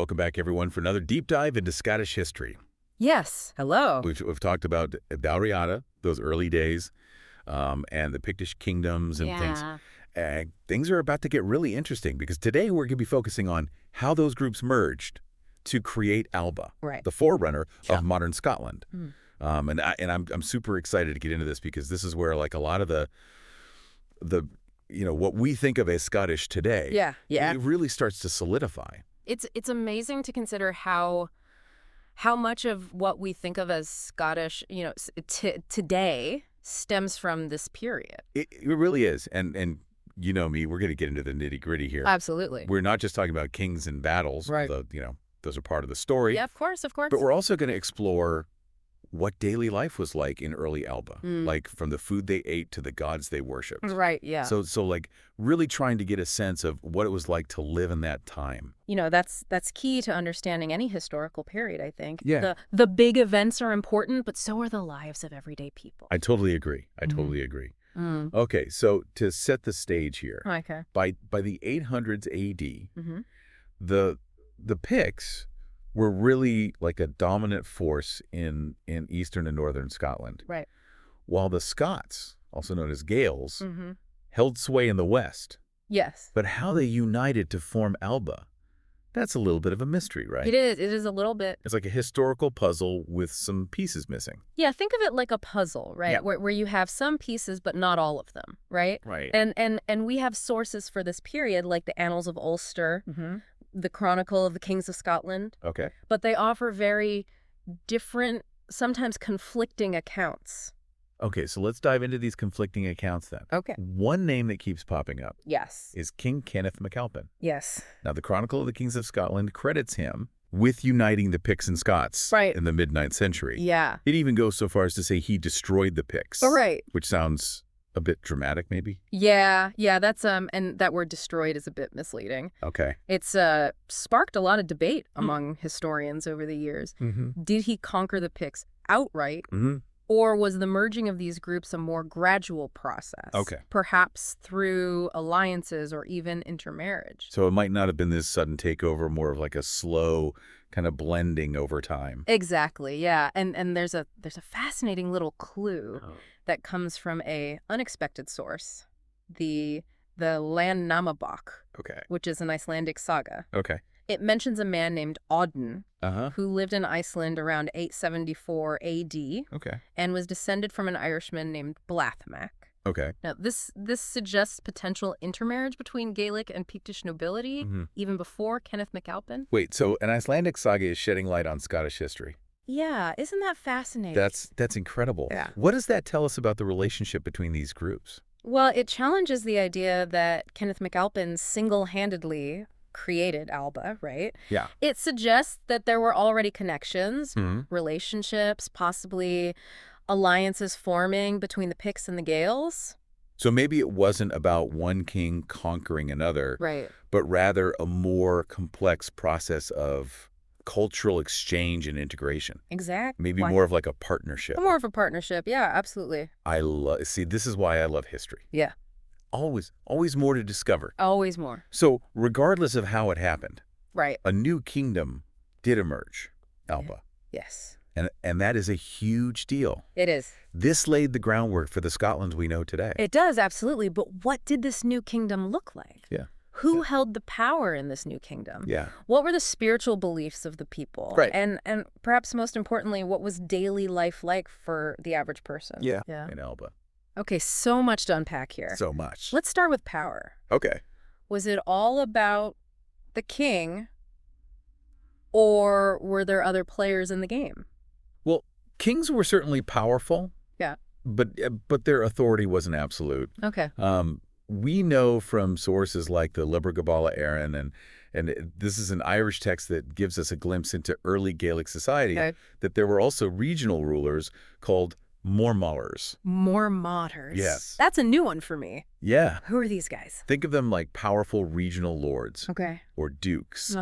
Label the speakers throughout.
Speaker 1: welcome back, everyone, for another deep dive into Scottish history.
Speaker 2: Yes. Hello.
Speaker 1: We've talked about Dalriada, those early days, and the Pictish kingdoms and things. And things are about to get really interesting because today we're going to be focusing on how those groups merged to create Alba,
Speaker 2: Right.
Speaker 1: the forerunner of modern Scotland.
Speaker 2: Mm.
Speaker 1: I'm super excited to get into this because this is where like a lot of the what we think of as Scottish today, it really starts to solidify.
Speaker 2: It's amazing to consider how much of what we think of as Scottish, today stems from this period.
Speaker 1: It really is. And you know me, we're going to get into the nitty-gritty here.
Speaker 2: Absolutely.
Speaker 1: We're not just talking about kings and battles,
Speaker 2: right?
Speaker 1: Although, those are part of the story.
Speaker 2: Yeah, of course.
Speaker 1: But we're also going to explore what daily life was like in early Alba, like from the food they ate to the gods they worshipped.
Speaker 2: Right, yeah.
Speaker 1: So like really trying to get a sense of what it was like to live in that time.
Speaker 2: That's key to understanding any historical period, I think.
Speaker 1: Yeah.
Speaker 2: The big events are important, but so are the lives of everyday people.
Speaker 1: I totally agree. Totally agree. Okay, so to set the stage here, by the 800s AD, the Picts were really like a dominant force in eastern and northern Scotland.
Speaker 2: Right.
Speaker 1: While the Scots, also known as Gaels, held sway in the west.
Speaker 2: Yes.
Speaker 1: But how they united to form Alba, that's a little bit of a mystery, right?
Speaker 2: It is. It is a little bit.
Speaker 1: It's like a historical puzzle with some pieces missing.
Speaker 2: Yeah, think of it like a puzzle, right?
Speaker 1: Yeah.
Speaker 2: Where you have some pieces, but not all of them, right?
Speaker 1: Right.
Speaker 2: And we have sources for this period, like the Annals of Ulster, the Chronicle of the Kings of Scotland.
Speaker 1: Okay.
Speaker 2: But they offer very different, sometimes conflicting accounts.
Speaker 1: Okay, so let's dive into these conflicting accounts then.
Speaker 2: Okay.
Speaker 1: One name that keeps popping up is King Kenneth MacAlpin.
Speaker 2: Yes.
Speaker 1: Now, the Chronicle of the Kings of Scotland credits him with uniting the Picts and Scots in the mid-9th century.
Speaker 2: Yeah.
Speaker 1: It even goes so far as to say he destroyed the Picts.
Speaker 2: Right.
Speaker 1: Which sounds a bit dramatic, maybe?
Speaker 2: Yeah, that's and that word destroyed is a bit misleading.
Speaker 1: Okay.
Speaker 2: It's sparked a lot of debate among historians over the years. Did he conquer the Picts outright? Or was the merging of these groups a more gradual process?
Speaker 1: Okay.
Speaker 2: Perhaps through alliances or even intermarriage.
Speaker 1: So it might not have been this sudden takeover, more of like a slow kind of blending over time.
Speaker 2: Exactly, yeah. And there's a fascinating little clue that comes from a unexpected source, the Landnámabók, which is an Icelandic saga.
Speaker 1: Okay.
Speaker 2: It mentions a man named Odin, who lived in Iceland around 874 A.D. And was descended from an Irishman named Blathmac.
Speaker 1: Okay.
Speaker 2: Now, this suggests potential intermarriage between Gaelic and Pictish nobility, even before Kenneth MacAlpin.
Speaker 1: Wait, so an Icelandic saga is shedding light on Scottish history.
Speaker 2: Yeah, isn't that fascinating?
Speaker 1: That's incredible.
Speaker 2: Yeah.
Speaker 1: What does that tell us about the relationship between these groups?
Speaker 2: Well, it challenges the idea that Kenneth MacAlpin single-handedly created Alba, right?
Speaker 1: Yeah.
Speaker 2: It suggests that there were already connections, relationships, possibly alliances forming between the Picts and the Gaels.
Speaker 1: So maybe it wasn't about one king conquering another, but rather a more complex process of cultural exchange and integration.
Speaker 2: Exactly.
Speaker 1: Maybe more of like a partnership.
Speaker 2: More of a partnership, yeah, absolutely.
Speaker 1: See, this is why I love history.
Speaker 2: Yeah.
Speaker 1: Always more to discover.
Speaker 2: Always more.
Speaker 1: So regardless of how it happened,
Speaker 2: a
Speaker 1: new kingdom did emerge, Alba.
Speaker 2: Yes.
Speaker 1: And that is a huge deal.
Speaker 2: It is.
Speaker 1: This laid the groundwork for the Scotland we know today.
Speaker 2: It does, absolutely. But what did this new kingdom look like?
Speaker 1: Yeah.
Speaker 2: Who held the power in this new kingdom?
Speaker 1: Yeah.
Speaker 2: What were the spiritual beliefs of the people?
Speaker 1: Right.
Speaker 2: And perhaps most importantly, what was daily life like for the average person?
Speaker 1: Yeah. In Alba.
Speaker 2: Okay, so much to unpack here.
Speaker 1: So much.
Speaker 2: Let's start with power.
Speaker 1: Okay.
Speaker 2: Was it all about the king, or were there other players in the game?
Speaker 1: Well, kings were certainly powerful.
Speaker 2: Yeah.
Speaker 1: But their authority wasn't absolute.
Speaker 2: Okay.
Speaker 1: We know from sources like the Liber Gabála Éireann, and this is an Irish text that gives us a glimpse into early Gaelic society, that there were also regional rulers called Mormaers.
Speaker 2: Mormaers.
Speaker 1: Yes.
Speaker 2: That's a new one for me.
Speaker 1: Yeah.
Speaker 2: Who are these guys?
Speaker 1: Think of them like powerful regional lords.
Speaker 2: Okay.
Speaker 1: Or dukes.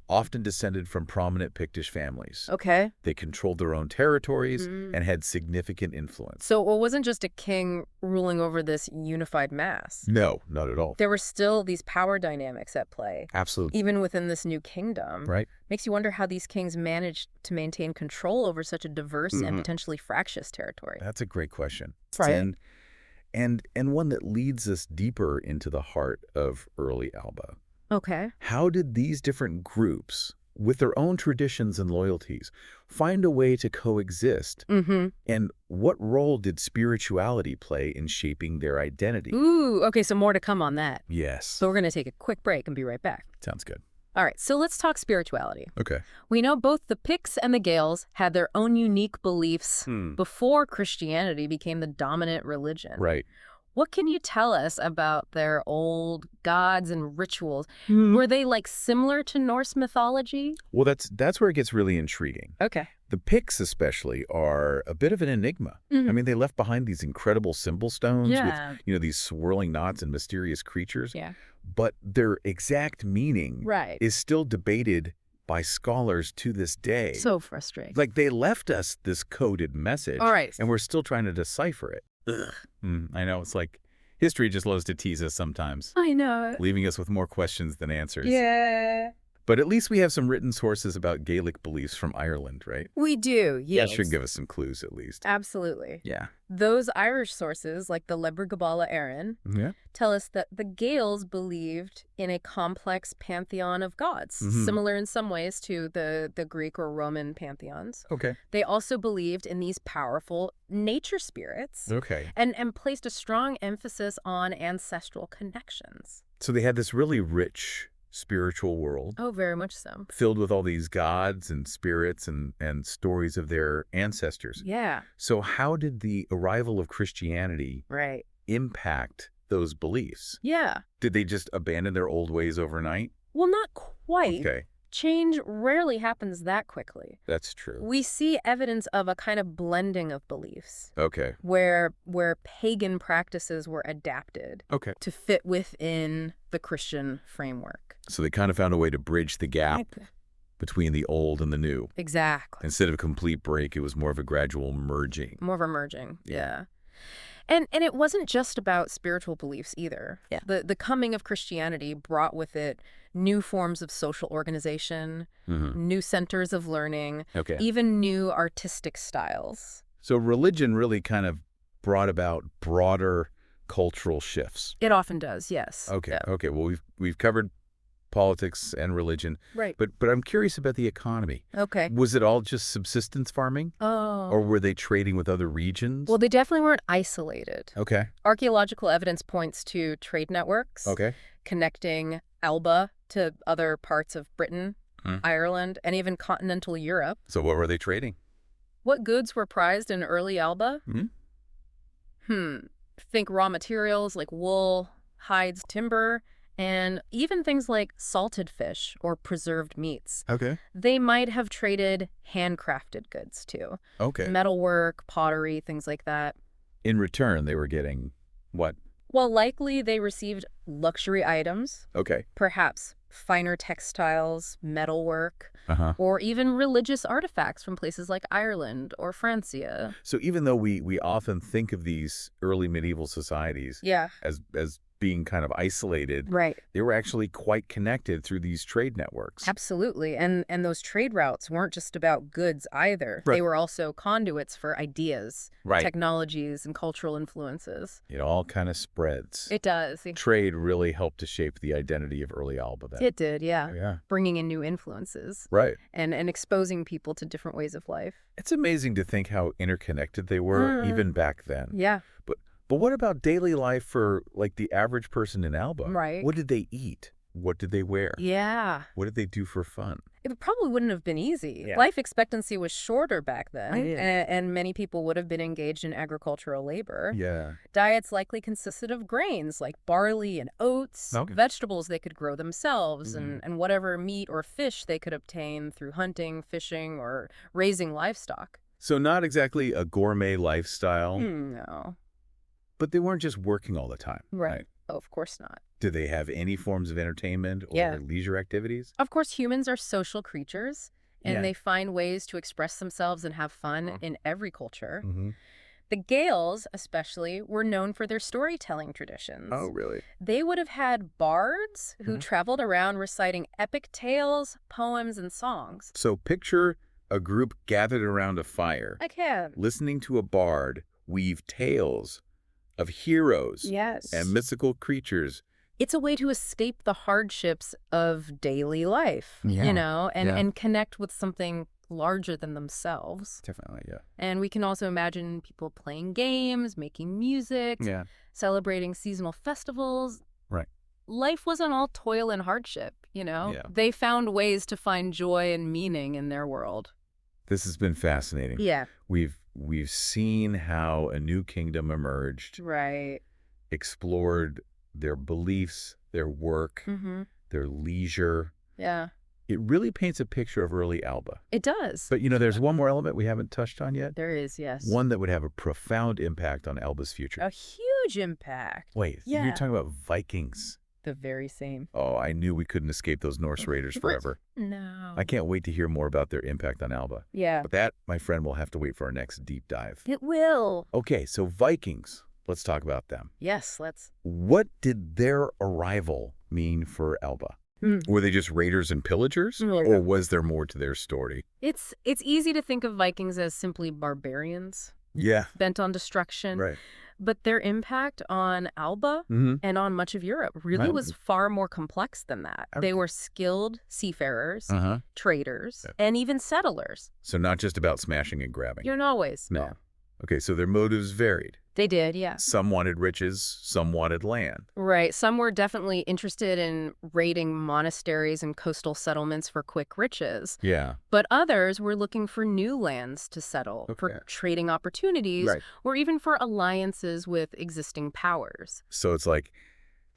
Speaker 1: often descended from prominent Pictish families.
Speaker 2: Okay.
Speaker 1: They controlled their own territories and had significant influence.
Speaker 2: So it wasn't just a king ruling over this unified mass.
Speaker 1: No, not at all.
Speaker 2: There were still these power dynamics at play.
Speaker 1: Absolutely.
Speaker 2: Even within this new kingdom.
Speaker 1: Right.
Speaker 2: Makes you wonder how these kings managed to maintain control over such a diverse and potentially fractious territory.
Speaker 1: That's a great question.
Speaker 2: Right.
Speaker 1: And one that leads us deeper into the heart of early Alba.
Speaker 2: Okay.
Speaker 1: How did these different groups, with their own traditions and loyalties, find a way to coexist? And what role did spirituality play in shaping their identity?
Speaker 2: Ooh, okay, so more to come on that.
Speaker 1: Yes.
Speaker 2: So we're going to take a quick break and be right back.
Speaker 1: Sounds good.
Speaker 2: All right, so let's talk spirituality.
Speaker 1: Okay.
Speaker 2: We know both the Picts and the Gaels had their own unique beliefs before Christianity became the dominant religion.
Speaker 1: Right.
Speaker 2: What can you tell us about their old gods and rituals? Were they similar to Norse mythology?
Speaker 1: Well, that's where it gets really intriguing.
Speaker 2: Okay.
Speaker 1: The Picts especially are a bit of an enigma. I mean, they left behind these incredible symbol stones with, these swirling knots and mysterious creatures.
Speaker 2: Yeah.
Speaker 1: But their exact meaning is still debated by scholars to this day.
Speaker 2: So frustrating.
Speaker 1: Like, they left us this coded message.
Speaker 2: All right.
Speaker 1: And we're still trying to decipher it. I know. It's like history just loves to tease us sometimes.
Speaker 2: I know.
Speaker 1: Leaving us with more questions than answers.
Speaker 2: Yeah.
Speaker 1: But at least we have some written sources about Gaelic beliefs from Ireland, right?
Speaker 2: We do, yes.
Speaker 1: That should give us some clues, at least.
Speaker 2: Absolutely.
Speaker 1: Yeah.
Speaker 2: Those Irish sources, like the Lebre Gabála Éireann, tell us that the Gaels believed in a complex pantheon of gods, similar in some ways to the Greek or Roman pantheons.
Speaker 1: Okay.
Speaker 2: They also believed in these powerful nature spirits.
Speaker 1: Okay.
Speaker 2: And placed a strong emphasis on ancestral connections.
Speaker 1: So they had this really rich spiritual world.
Speaker 2: Oh, very much so.
Speaker 1: Filled with all these gods and spirits and stories of their ancestors.
Speaker 2: Yeah.
Speaker 1: So how did the arrival of Christianity impact those beliefs?
Speaker 2: Yeah.
Speaker 1: Did they just abandon their old ways overnight?
Speaker 2: Well, not quite.
Speaker 1: Okay.
Speaker 2: Change rarely happens that quickly.
Speaker 1: That's true.
Speaker 2: We see evidence of a kind of blending of beliefs.
Speaker 1: Okay.
Speaker 2: Where pagan practices were adapted to fit within the Christian framework.
Speaker 1: So they kind of found a way to bridge the gap between the old and the new.
Speaker 2: Exactly.
Speaker 1: Instead of a complete break, it was more of a gradual merging.
Speaker 2: More of a merging, yeah. And it wasn't just about spiritual beliefs either. Yeah. The coming of Christianity brought with it new forms of social organization, new centers of learning, even new artistic styles.
Speaker 1: So religion really kind of brought about broader cultural shifts.
Speaker 2: It often does, yes.
Speaker 1: Okay.
Speaker 2: Yeah.
Speaker 1: Okay. Well, we've covered politics and religion.
Speaker 2: Right.
Speaker 1: But I'm curious about the economy.
Speaker 2: Okay.
Speaker 1: Was it all just subsistence farming?
Speaker 2: Oh.
Speaker 1: Or were they trading with other regions?
Speaker 2: Well, they definitely weren't isolated.
Speaker 1: Okay.
Speaker 2: Archaeological evidence points to trade networks. Connecting Alba to other parts of Britain, Ireland, and even continental Europe.
Speaker 1: So what were they trading?
Speaker 2: What goods were prized in early Alba? Think raw materials like wool, hides, timber, and even things like salted fish or preserved meats.
Speaker 1: Okay.
Speaker 2: They might have traded handcrafted goods, too.
Speaker 1: Okay.
Speaker 2: Metalwork, pottery, things like that.
Speaker 1: In return, they were getting what?
Speaker 2: Well, likely they received luxury items.
Speaker 1: Okay.
Speaker 2: Perhaps finer textiles, metalwork, or even religious artifacts from places like Ireland or Francia.
Speaker 1: So even though we often think of these early medieval societies as being kind of isolated, they were actually quite connected through these trade networks.
Speaker 2: Absolutely. And those trade routes weren't just about goods either. They were also conduits for ideas, technologies, and cultural influences.
Speaker 1: It all kind of spreads.
Speaker 2: It does.
Speaker 1: Trade really helped to shape the identity of early Alba then.
Speaker 2: It did, yeah. Bringing in new influences.
Speaker 1: Right.
Speaker 2: And exposing people to different ways of life.
Speaker 1: It's amazing to think how interconnected they were even back then.
Speaker 2: Yeah.
Speaker 1: But what about daily life for, like, the average person in Alba?
Speaker 2: Right.
Speaker 1: What did they eat? What did they wear?
Speaker 2: Yeah.
Speaker 1: What did they do for fun?
Speaker 2: It probably wouldn't have been easy.
Speaker 1: Yeah.
Speaker 2: Life expectancy was shorter back then, and many people would have been engaged in agricultural labor.
Speaker 1: Yeah.
Speaker 2: Diets likely consisted of grains like barley and oats, vegetables they could grow themselves, and whatever meat or fish they could obtain through hunting, fishing, or raising livestock.
Speaker 1: So not exactly a gourmet lifestyle.
Speaker 2: No.
Speaker 1: But they weren't just working all the time.
Speaker 2: Right. Oh, of course not.
Speaker 1: Do they have any forms of entertainment or leisure activities?
Speaker 2: Of course, humans are social creatures, and they find ways to express themselves and have fun in every culture. The Gaels, especially, were known for their storytelling traditions.
Speaker 1: Oh, really?
Speaker 2: They would have had bards who traveled around reciting epic tales, poems, and songs.
Speaker 1: So picture a group gathered around a fire.
Speaker 2: I can.
Speaker 1: Listening to a bard weave tales of heroes and mythical creatures.
Speaker 2: It's a way to escape the hardships of daily life, you know, and connect with something larger than themselves.
Speaker 1: Definitely, yeah.
Speaker 2: And we can also imagine people playing games, making music, celebrating seasonal festivals.
Speaker 1: Right.
Speaker 2: Life wasn't all toil and hardship, you know?
Speaker 1: Yeah.
Speaker 2: They found ways to find joy and meaning in their world.
Speaker 1: This has been fascinating.
Speaker 2: Yeah.
Speaker 1: We've seen how a new kingdom emerged.
Speaker 2: Right.
Speaker 1: Explored their beliefs, their work, their leisure.
Speaker 2: Yeah.
Speaker 1: It really paints a picture of early Alba.
Speaker 2: It does.
Speaker 1: But, you know, there's one more element we haven't touched on yet.
Speaker 2: There is, yes.
Speaker 1: One that would have a profound impact on Alba's future.
Speaker 2: A huge impact.
Speaker 1: Wait, you're talking about Vikings.
Speaker 2: The very same.
Speaker 1: Oh, I knew we couldn't escape those Norse raiders forever.
Speaker 2: No.
Speaker 1: I can't wait to hear more about their impact on Alba.
Speaker 2: Yeah.
Speaker 1: But that, my friend, will have to wait for our next deep dive.
Speaker 2: It will.
Speaker 1: Okay, so Vikings. Let's talk about them.
Speaker 2: Yes, let's.
Speaker 1: What did their arrival mean for Alba? Were they just raiders and pillagers? Or was there more to their story?
Speaker 2: It's easy to think of Vikings as simply barbarians.
Speaker 1: Yeah.
Speaker 2: Bent on destruction.
Speaker 1: Right.
Speaker 2: But their impact on Alba and on much of Europe really was far more complex than that. They were skilled seafarers, traders, and even settlers.
Speaker 1: So not just about smashing and grabbing.
Speaker 2: You're not always.
Speaker 1: No. Okay, so their motives varied.
Speaker 2: They did, yeah.
Speaker 1: Some wanted riches, some wanted land.
Speaker 2: Right. Some were definitely interested in raiding monasteries and coastal settlements for quick riches.
Speaker 1: Yeah.
Speaker 2: But others were looking for new lands to settle, for trading opportunities, or even for alliances with existing powers.
Speaker 1: So it's like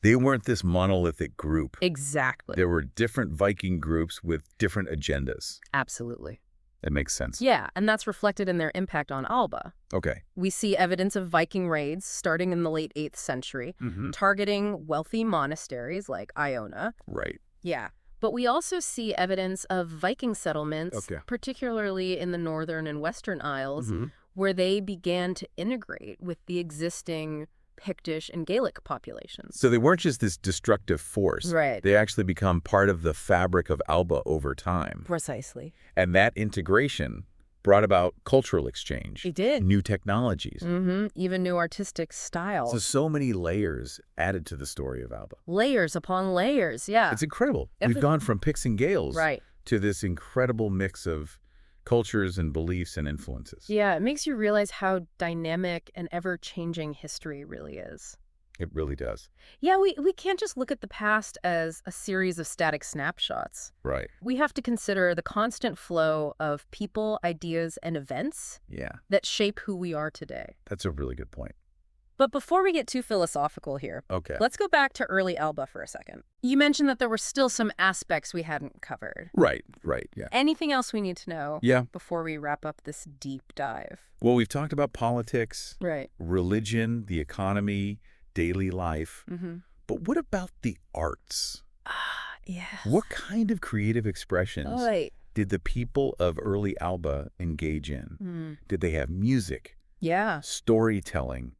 Speaker 1: they weren't this monolithic group.
Speaker 2: Exactly.
Speaker 1: There were different Viking groups with different agendas.
Speaker 2: Absolutely.
Speaker 1: That makes sense.
Speaker 2: Yeah, and that's reflected in their impact on Alba.
Speaker 1: Okay.
Speaker 2: We see evidence of Viking raids starting in the late 8th century, targeting wealthy monasteries like Iona.
Speaker 1: Right.
Speaker 2: Yeah. But we also see evidence of Viking settlements, particularly in the northern and western Isles, where they began to integrate with the existing Pictish and Gaelic populations.
Speaker 1: So they weren't just this destructive force.
Speaker 2: Right.
Speaker 1: They actually become part of the fabric of Alba over time.
Speaker 2: Precisely.
Speaker 1: And that integration brought about cultural exchange.
Speaker 2: It did.
Speaker 1: New technologies.
Speaker 2: Even new artistic styles.
Speaker 1: So many layers added to the story of Alba.
Speaker 2: Layers upon layers, yeah.
Speaker 1: It's incredible. We've gone from Picts and Gaels to this incredible mix of cultures and beliefs and influences.
Speaker 2: Yeah, it makes you realize how dynamic and ever-changing history really is.
Speaker 1: It really does.
Speaker 2: Yeah, we can't just look at the past as a series of static snapshots.
Speaker 1: Right.
Speaker 2: We have to consider the constant flow of people, ideas, and events that shape who we are today.
Speaker 1: That's a really good point.
Speaker 2: But before we get too philosophical here, let's go back to early Alba for a second. You mentioned that there were still some aspects we hadn't covered.
Speaker 1: Right, yeah.
Speaker 2: Anything else we need to know before we wrap up this deep dive?
Speaker 1: Well, we've talked about politics,
Speaker 2: right,
Speaker 1: religion, the economy, daily life. But what about the arts?
Speaker 2: Yes.
Speaker 1: What kind of creative expressions did the people of early Alba engage in? Did they have music?
Speaker 2: Yeah.
Speaker 1: Storytelling,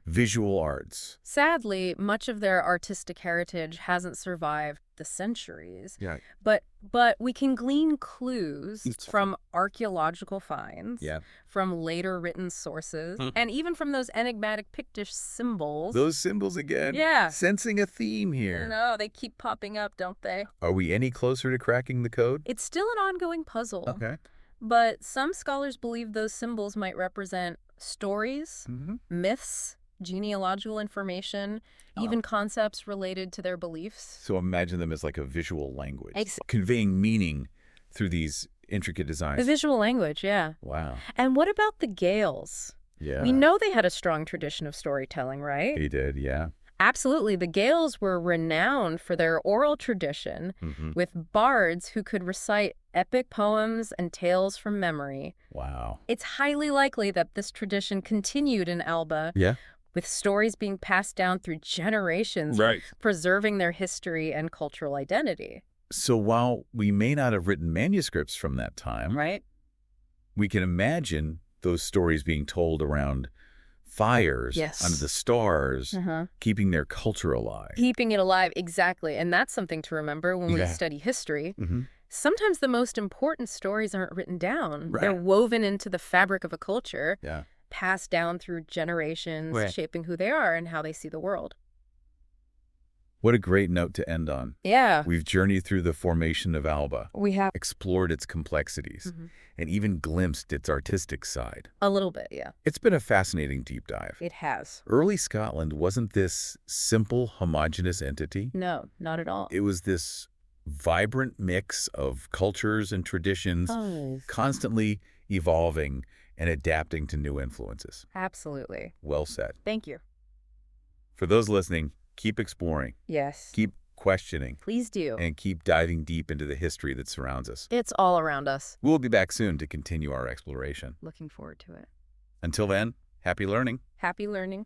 Speaker 1: visual arts.
Speaker 2: Sadly, much of their artistic heritage hasn't survived the centuries.
Speaker 1: Yeah.
Speaker 2: But we can glean clues from archaeological finds, from later written sources, and even from those enigmatic Pictish symbols.
Speaker 1: Those symbols again.
Speaker 2: Yeah.
Speaker 1: Sensing a theme here.
Speaker 2: I know, they keep popping up, don't they?
Speaker 1: Are we any closer to cracking the code?
Speaker 2: It's still an ongoing puzzle.
Speaker 1: Okay.
Speaker 2: But some scholars believe those symbols might represent stories, myths, genealogical information, even concepts related to their beliefs.
Speaker 1: So imagine them as like a visual language, conveying meaning through these intricate designs.
Speaker 2: A visual language, yeah.
Speaker 1: Wow.
Speaker 2: And what about the Gaels?
Speaker 1: Yeah.
Speaker 2: We know they had a strong tradition of storytelling, right?
Speaker 1: They did, yeah.
Speaker 2: Absolutely. The Gaels were renowned for their oral tradition with bards who could recite epic poems and tales from memory.
Speaker 1: Wow.
Speaker 2: It's highly likely that this tradition continued in Alba.
Speaker 1: Yeah.
Speaker 2: with stories being passed down through generations,
Speaker 1: right,
Speaker 2: preserving their history and cultural identity.
Speaker 1: So while we may not have written manuscripts from that time,
Speaker 2: right,
Speaker 1: we can imagine those stories being told around fires, under the stars, keeping their culture alive.
Speaker 2: Keeping it alive, exactly. And that's something to remember when we study history. Sometimes the most important stories aren't written down. They're woven into the fabric of a culture, passed down through generations, shaping who they are and how they see the world.
Speaker 1: What a great note to end on.
Speaker 2: Yeah.
Speaker 1: We've journeyed through the formation of Alba.
Speaker 2: We have.
Speaker 1: Explored its complexities, and even glimpsed its artistic side.
Speaker 2: A little bit, yeah.
Speaker 1: It's been a fascinating deep dive.
Speaker 2: It has.
Speaker 1: Early Scotland wasn't this simple, homogeneous entity.
Speaker 2: No, not at all.
Speaker 1: It was this vibrant mix of cultures and traditions, constantly evolving and adapting to new influences.
Speaker 2: Absolutely.
Speaker 1: Well said.
Speaker 2: Thank you.
Speaker 1: For those listening, keep exploring.
Speaker 2: Yes.
Speaker 1: Keep questioning.
Speaker 2: Please do.
Speaker 1: And keep diving deep into the history that surrounds us.
Speaker 2: It's all around us.
Speaker 1: We'll be back soon to continue our exploration.
Speaker 2: Looking forward to it.
Speaker 1: Until then, happy learning.
Speaker 2: Happy learning.